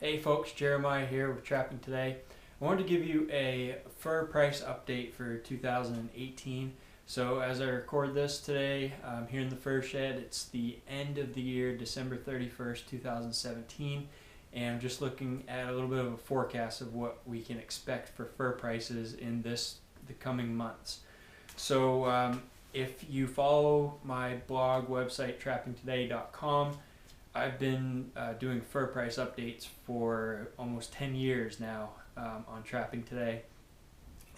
Hey folks, Jeremiah here with Trapping Today. I wanted to give you a fur price update for 2018. So as I record this today, here in the fur shed, it's the end of the year, December 31st, 2017. And I'm just looking at a little bit of a forecast of what we can expect for fur prices in the coming months. So if you follow my blog website, trappingtoday.com, I've been doing fur price updates for almost 10 years now on Trapping Today.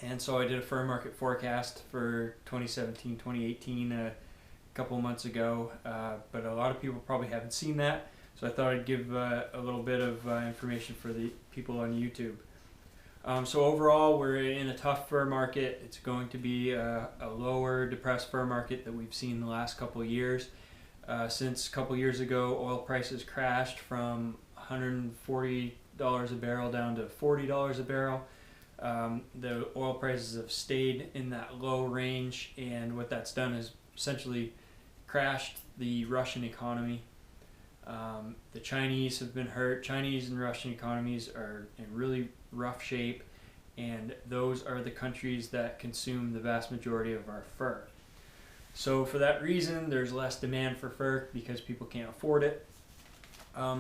And so I did a fur market forecast for 2017-2018 a couple months ago, but a lot of people probably haven't seen that, so I thought I'd give a little bit of information for the people on YouTube. So overall, we're in a tough fur market. It's going to be a lower, depressed fur market that we've seen the last couple of years. Since a couple years ago, oil prices crashed from $140 a barrel down to $40 a barrel. The oil prices have stayed in that low range, and what that's done is essentially crashed the Russian economy. The Chinese have been hurt. Chinese and Russian economies are in really rough shape, and those are the countries that consume the vast majority of our fur. So for that reason, there's less demand for fur because people can't afford it.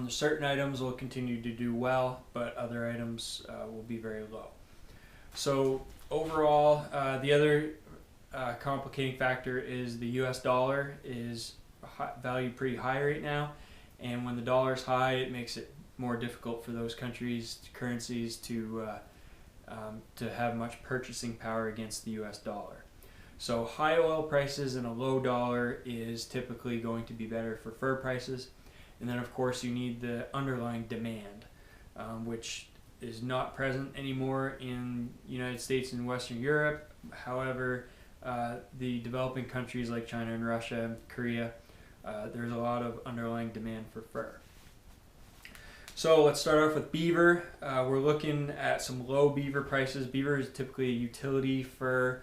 Certain items will continue to do well, but other items will be very low. So overall, the other complicating factor is the US dollar is valued pretty high right now, and when the dollar is high, it makes it more difficult for those currencies to have much purchasing power against the US dollar. So high oil prices and a low dollar is typically going to be better for fur prices. And then of course you need the underlying demand, which is not present anymore in the United States and Western Europe. However, the developing countries like China and Russia and Korea, there's a lot of underlying demand for fur. So let's start off with beaver. We're looking at some low beaver prices. Beaver is typically a utility fur.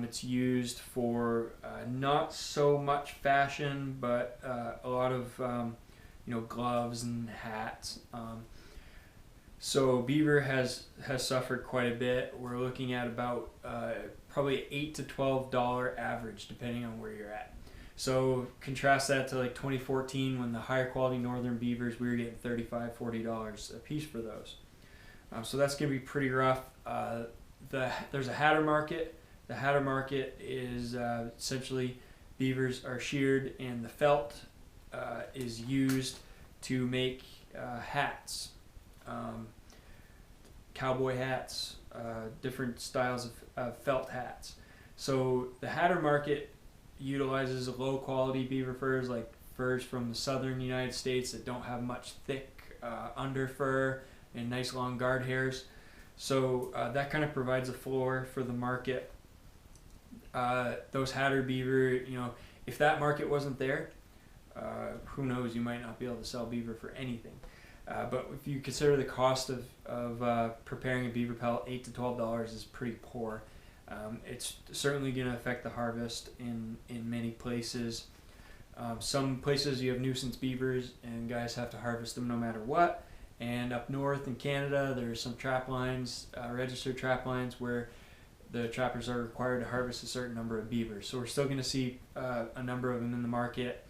It's used for not so much fashion, but a lot of gloves and hats. So beaver has suffered quite a bit. We're looking at about probably $8 to $12 average, depending on where you're at. So contrast that to like 2014, when the higher quality northern beavers, we were getting $35, $40 a piece for those. So that's going to be pretty rough. There's a hatter market. The hatter market is essentially beavers are sheared, and the felt is used to make hats, cowboy hats, different styles of felt hats. So the hatter market utilizes low quality beaver furs, like furs from the southern United States that don't have much thick under fur and nice long guard hairs. So that kind of provides a floor for the market. Those hatter beaver, if that market wasn't there, who knows, you might not be able to sell beaver for anything. But if you consider the cost of preparing a beaver pelt, $8 to $12 is pretty poor. It's certainly going to affect the harvest in many places. Some places you have nuisance beavers and guys have to harvest them no matter what. And up north in Canada, there's some trap lines, registered trap lines, where the trappers are required to harvest a certain number of beavers. So we're still going to see a number of them in the market,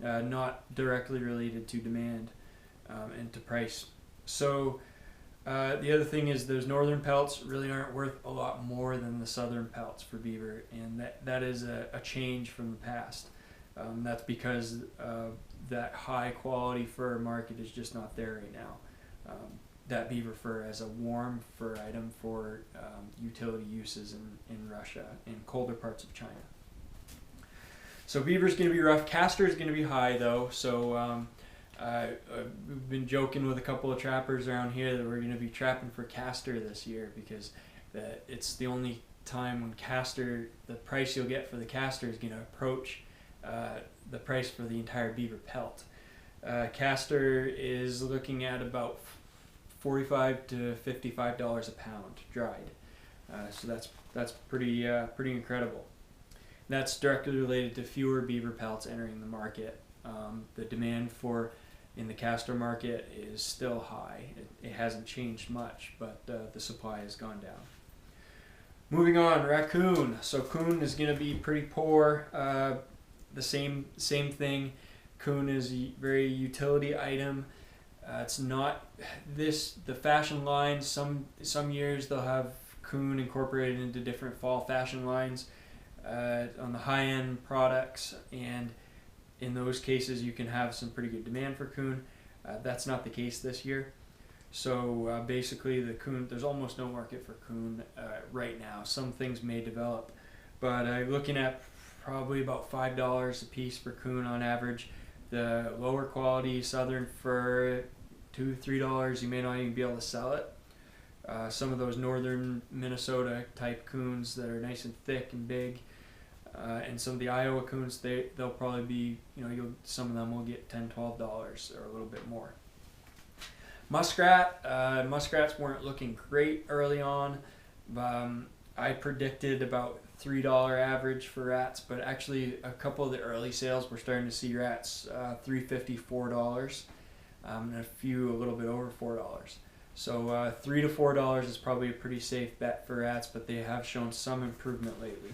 not directly related to demand and to price. So the other thing is those northern pelts really aren't worth a lot more than the southern pelts for beaver, and that is a change from the past. That's because that high quality fur market is just not there right now. That beaver fur as a warm fur item for utility uses in Russia and colder parts of China. So beaver's going to be rough. Castor is going to be high though. So we've been joking with a couple of trappers around here that we're going to be trapping for castor this year, because it's the only time when castor, the price you'll get for the castor is going to approach the price for the entire beaver pelt. Castor is looking at about $45 to $55 a pound dried. So that's pretty incredible. That's directly related to fewer beaver pelts entering the market. The demand for in the castor market is still high. It hasn't changed much, but the supply has gone down. Moving on, raccoon. So coon is going to be pretty poor. The same thing. Coon is a very utility item. It's not the fashion lines. Some years they'll have coon incorporated into different fall fashion lines on the high-end products, and in those cases you can have some pretty good demand for coon. That's not the case this year. So basically the coon, there's almost no market for coon right now. Some things may develop, but looking at probably about $5 a piece for coon on average. The lower quality southern fur, $2-3, you may not even be able to sell it. Some of those northern Minnesota type coons that are nice and thick and big, and some of the Iowa coons, they'll probably be, some of them will get $10-12 or a little bit more. Muskrats weren't looking great early on. I predicted about $3 average for rats, but actually a couple of the early sales we're starting to see rats $3.50, $4, and a few a little bit over $4. So $3 to $4 is probably a pretty safe bet for rats, but they have shown some improvement lately.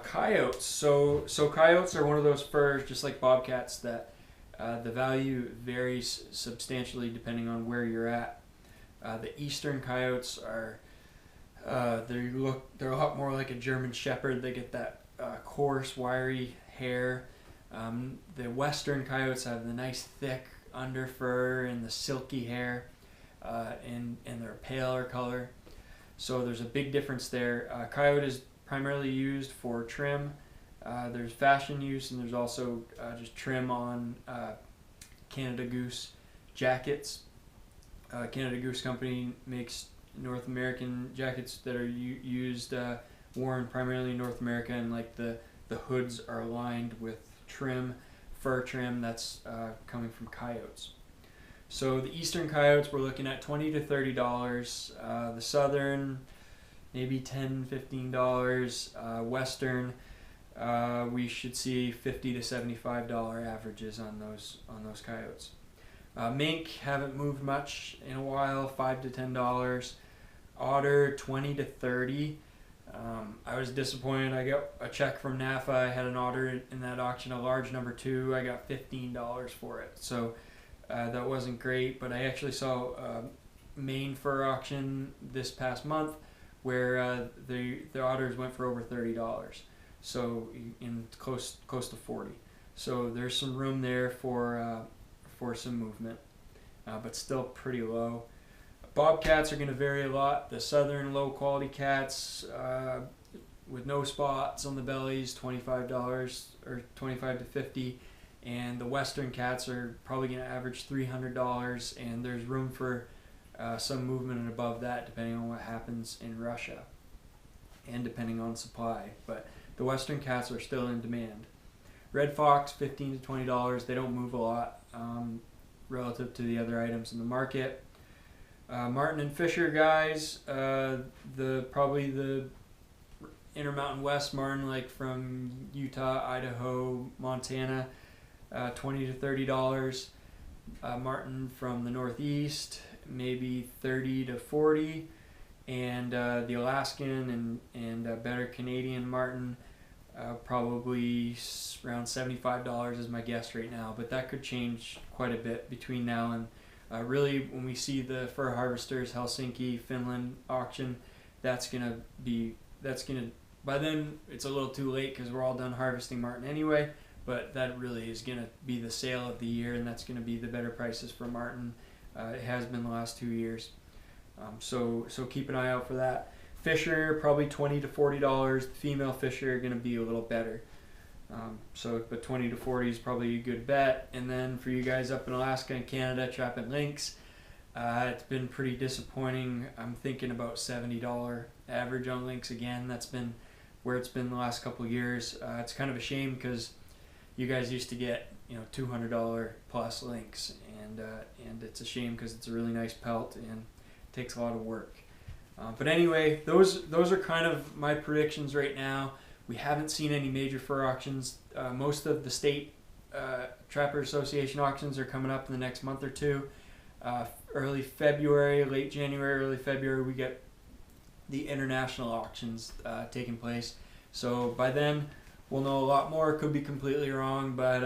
Coyotes. So coyotes are one of those furs, just like bobcats, that the value varies substantially depending on where you're at. The eastern coyotes are they're a lot more like a German Shepherd. They get that coarse, wiry hair. The western coyotes have the nice thick under fur and the silky hair, and they're a paler color. So there's a big difference there. Coyote is primarily used for trim. There's fashion use, and there's also just trim on Canada Goose jackets. Canada Goose Company makes North American jackets that are worn primarily in North America, and like the hoods are lined with trim, fur trim that's coming from coyotes. So the eastern coyotes we're looking at $20 to $30. The southern maybe $10-15. Western we should see $50 to $75 averages on those coyotes. Mink haven't moved much in a while, $5 to $10. Otter $20 to $30. I was disappointed. I got a check from NAFA. I had an otter in that auction, a large number 2. I got $15 for it. So that wasn't great, but I actually saw a Maine fur auction this past month where the otters went for over $30. So in close to 40. So there's some room there for some movement, but still pretty low. Bobcats are going to vary a lot. The southern low quality cats with no spots on the bellies, $25 or $25 to $50, and the western cats are probably going to average $300, and there's room for some movement above that depending on what happens in Russia and depending on supply. But the western cats are still in demand. Red fox, $15 to $20. They don't move a lot relative to the other items in the market. Martin and Fisher guys, probably the Intermountain West martin, like from Utah, Idaho, Montana, $20 to $30. Martin from the Northeast, maybe $30 to $40. And the Alaskan and better Canadian martin, probably around $75 is my guess right now, but that could change quite a bit between now and really when we see the Fur Harvesters Helsinki, Finland auction. By then it's a little too late because we're all done harvesting martin anyway, but that really is going to be the sale of the year, and that's going to be the better prices for martin. It has been the last 2 years. So keep an eye out for that. Fisher, probably $20 to $40. The female Fisher are going to be a little better. But $20 to $40 is probably a good bet. And then for you guys up in Alaska and Canada trapping lynx, it's been pretty disappointing. I'm thinking about $70 average on lynx again. That's been where it's been the last couple of years. It's kind of a shame because you guys used to get $200 plus lynx, and it's a shame because it's a really nice pelt and takes a lot of work. But anyway, those are kind of my predictions right now. We haven't seen any major fur auctions. Most of the state Trapper Association auctions are coming up in the next month or two. Early February, late January, early February, we get the international auctions taking place. So by then, we'll know a lot more. Could be completely wrong, but